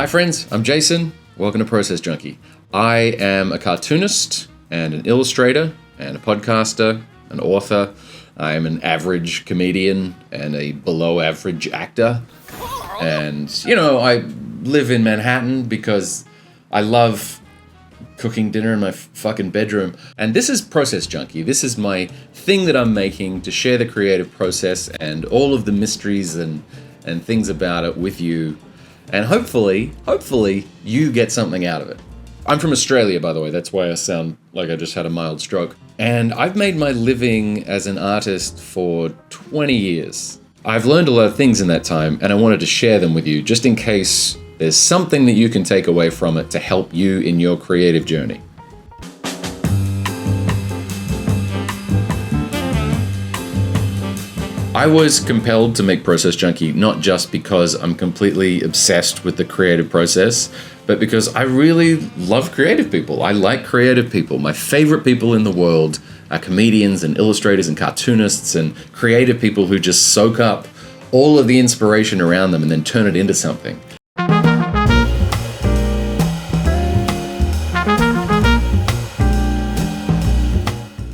Hi friends, I'm Jason. Welcome to Process Junkie. I am a cartoonist and an illustrator and a podcaster, an author. I am an average comedian and a below average actor. And, I live in Manhattan because I love cooking dinner in my fucking bedroom. And this is Process Junkie. This is my thing that I'm making to share the creative process and all of the mysteries and things about it with you. And hopefully, you get something out of it. I'm from Australia, by the way. That's why I sound like I just had a mild stroke. And I've made my living as an artist for 20 years. I've learned a lot of things in that time, and I wanted to share them with you, just in case there's something that you can take away from it to help you in your creative journey. I was compelled to make Process Junkie not just because I'm completely obsessed with the creative process, but because I really love creative people. I like creative people. My favorite people in the world are comedians and illustrators and cartoonists and creative people who just soak up all of the inspiration around them and then turn it into something.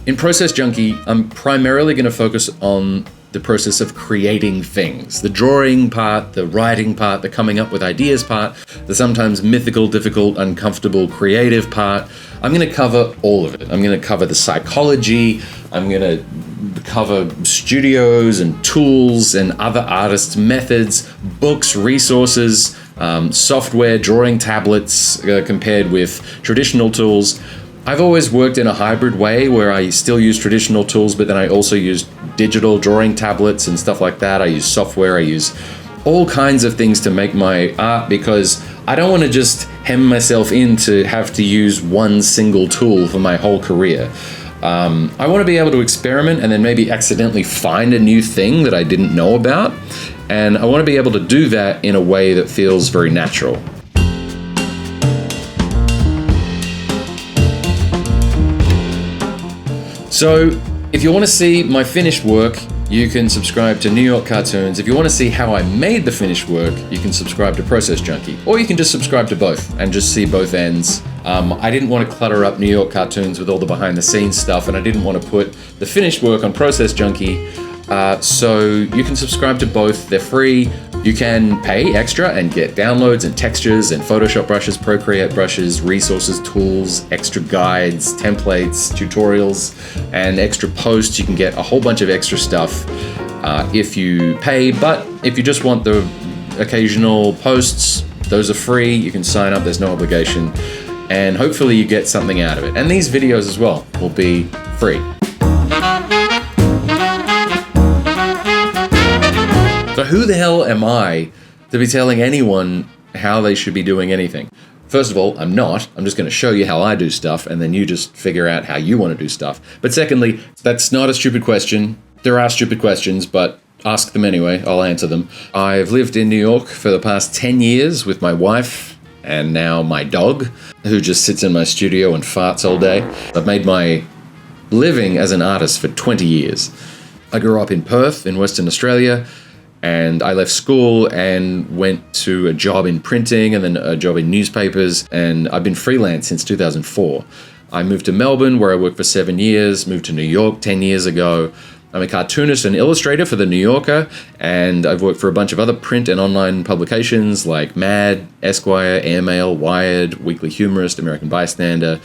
In Process Junkie, I'm primarily going to focus on the process of creating things. The drawing part, the writing part, the coming up with ideas part, the sometimes mythical, difficult, uncomfortable, creative part. I'm going to cover all of it. I'm going to cover the psychology. I'm going to cover studios and tools and other artists' methods, books, resources, software, drawing tablets compared with traditional tools. I've always worked in a hybrid way where I still use traditional tools, but then I also use digital drawing tablets and stuff like that. I use software. I use all kinds of things to make my art because I don't want to just hem myself in to have to use one single tool for my whole career. I want to be able to experiment and then maybe accidentally find a new thing that I didn't know about. And I want to be able to do that in a way that feels very natural. So, if you want to see my finished work, you can subscribe to New York Cartoons. If you want to see how I made the finished work, you can subscribe to Process Junkie. Or you can just subscribe to both and just see both ends. I didn't want to clutter up New York Cartoons with all the behind-the-scenes stuff, and I didn't want to put the finished work on Process Junkie. So you can subscribe to both. They're free. You can pay extra and get downloads and textures and Photoshop brushes, Procreate brushes, resources, tools, extra guides, templates, tutorials, and extra posts. You can get a whole bunch of extra stuff if you pay, but if you just want the occasional posts, those are free. You can sign up, there's no obligation, and hopefully you get something out of it. And these videos as well will be free. So who the hell am I to be telling anyone how they should be doing anything? First of all, I'm not. I'm just going to show you how I do stuff, and then you just figure out how you want to do stuff. But secondly, that's not a stupid question. There are stupid questions, but ask them anyway. I'll answer them. I've lived in New York for the past 10 years with my wife and now my dog, who just sits in my studio and farts all day. I've made my living as an artist for 20 years. I grew up in Perth in Western Australia, and I left school and went to a job in printing and then a job in newspapers, and I've been freelance since 2004. I moved to Melbourne, where I worked for 7 years, moved to New York 10 years ago. I'm a cartoonist and illustrator for The New Yorker, and I've worked for a bunch of other print and online publications like Mad, Esquire, Airmail, Wired, Weekly Humorist, American Bystander.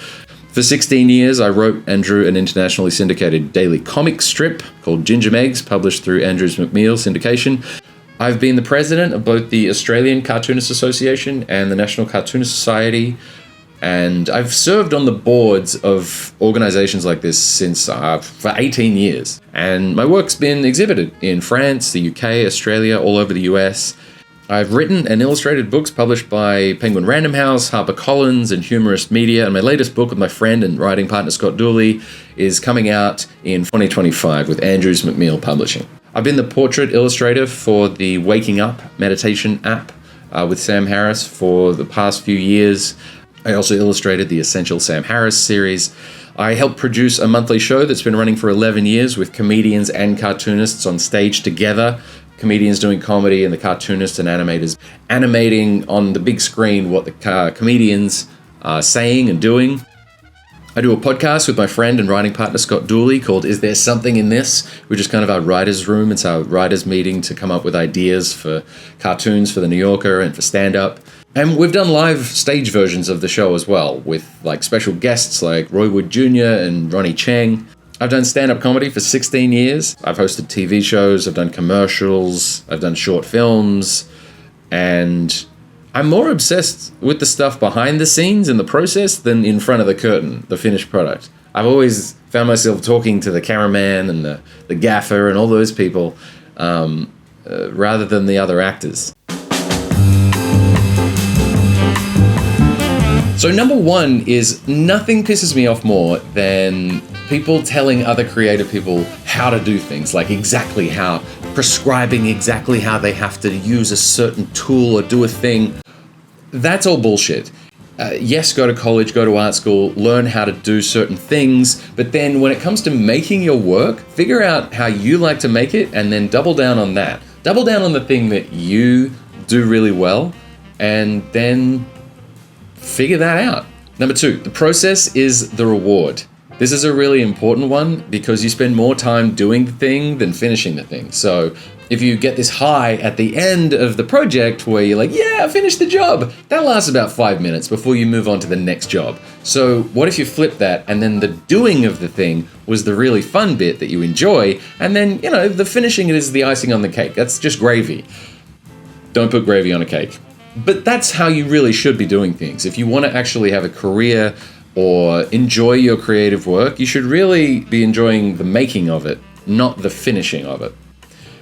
For 16 years, I wrote and drew an internationally syndicated daily comic strip called Ginger Megs, published through Andrews McMeel syndication. I've been the president of both the Australian Cartoonists Association and the National Cartoonist Society, and I've served on the boards of organizations like this since for 18 years. And my work's been exhibited in France, the UK, Australia, all over the US. I've written and illustrated books published by Penguin Random House, HarperCollins, and Humorist Media, and my latest book with my friend and writing partner Scott Dooley is coming out in 2025 with Andrews McMeel Publishing. I've been the portrait illustrator for the Waking Up meditation app with Sam Harris for the past few years. I also illustrated the Essential Sam Harris series. I helped produce a monthly show that's been running for 11 years with comedians and cartoonists on stage together comedians doing comedy and the cartoonists and animators animating on the big screen what the comedians are saying and doing. I do a podcast with my friend and writing partner Scott Dooley called Is There Something in This? Which is kind of our writer's room. It's our writer's meeting to come up with ideas for cartoons for the New Yorker and for stand-up. And we've done live stage versions of the show as well, with like special guests like Roy Wood Jr. and Ronnie Chang. I've done stand-up comedy for 16 years. I've hosted TV shows, I've done commercials, I've done short films, and I'm more obsessed with the stuff behind the scenes and the process than in front of the curtain, the finished product. I've always found myself talking to the cameraman and the gaffer and all those people rather than the other actors. So number one is nothing pisses me off more than people telling other creative people how to do things, like exactly how, prescribing exactly how they have to use a certain tool or do a thing. That's all bullshit. Yes, go to college, go to art school, learn how to do certain things, but then when it comes to making your work, figure out how you like to make it and then double down on that. Double down on the thing that you do really well and then figure that out. Number two, the process is the reward. This is a really important one because you spend more time doing the thing than finishing the thing. So if you get this high at the end of the project where you're like, yeah, I finished the job, that lasts about 5 minutes before you move on to the next job. So what if you flip that and then the doing of the thing was the really fun bit that you enjoy, and then, the finishing it is the icing on the cake. That's just gravy. Don't put gravy on a cake. But that's how you really should be doing things. If you want to actually have a career or enjoy your creative work, you should really be enjoying the making of it, not the finishing of it.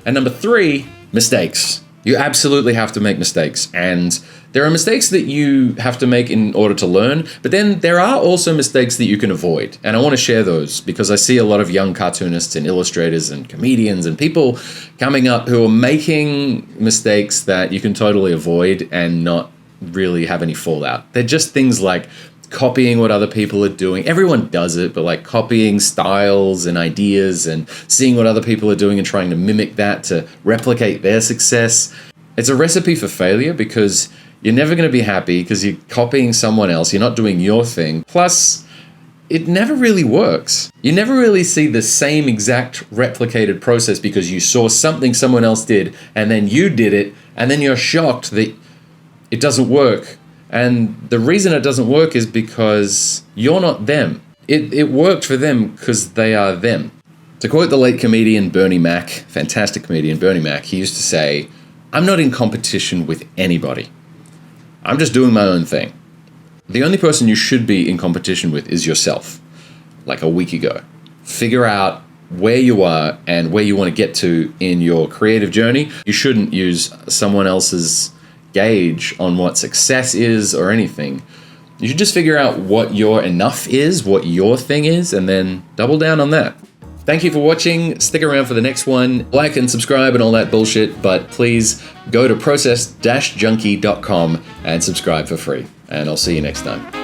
And number three, mistakes. You absolutely have to make mistakes. And there are mistakes that you have to make in order to learn, but then there are also mistakes that you can avoid. And I want to share those because I see a lot of young cartoonists and illustrators and comedians and people coming up who are making mistakes that you can totally avoid and not really have any fallout. They're just things like copying what other people are doing. Everyone does it, but like copying styles and ideas and seeing what other people are doing and trying to mimic that to replicate their success. It's a recipe for failure because you're never going to be happy because you're copying someone else. You're not doing your thing. Plus, it never really works. You never really see the same exact replicated process because you saw something someone else did and then you did it and then you're shocked that it doesn't work. And the reason it doesn't work is because you're not them. It worked for them because they are them. To quote the late comedian Bernie Mac, fantastic comedian Bernie Mac, he used to say, "I'm not in competition with anybody. I'm just doing my own thing." The only person you should be in competition with is yourself, like a week ago. Figure out where you are and where you want to get to in your creative journey. You shouldn't use someone else's gauge on what success is or anything. You should just figure out what your enough is, what your thing is, and then double down on that. Thank you for watching. Stick around for the next one. Like and subscribe and all that bullshit, but please go to process-junkie.com and subscribe for free. And I'll see you next time.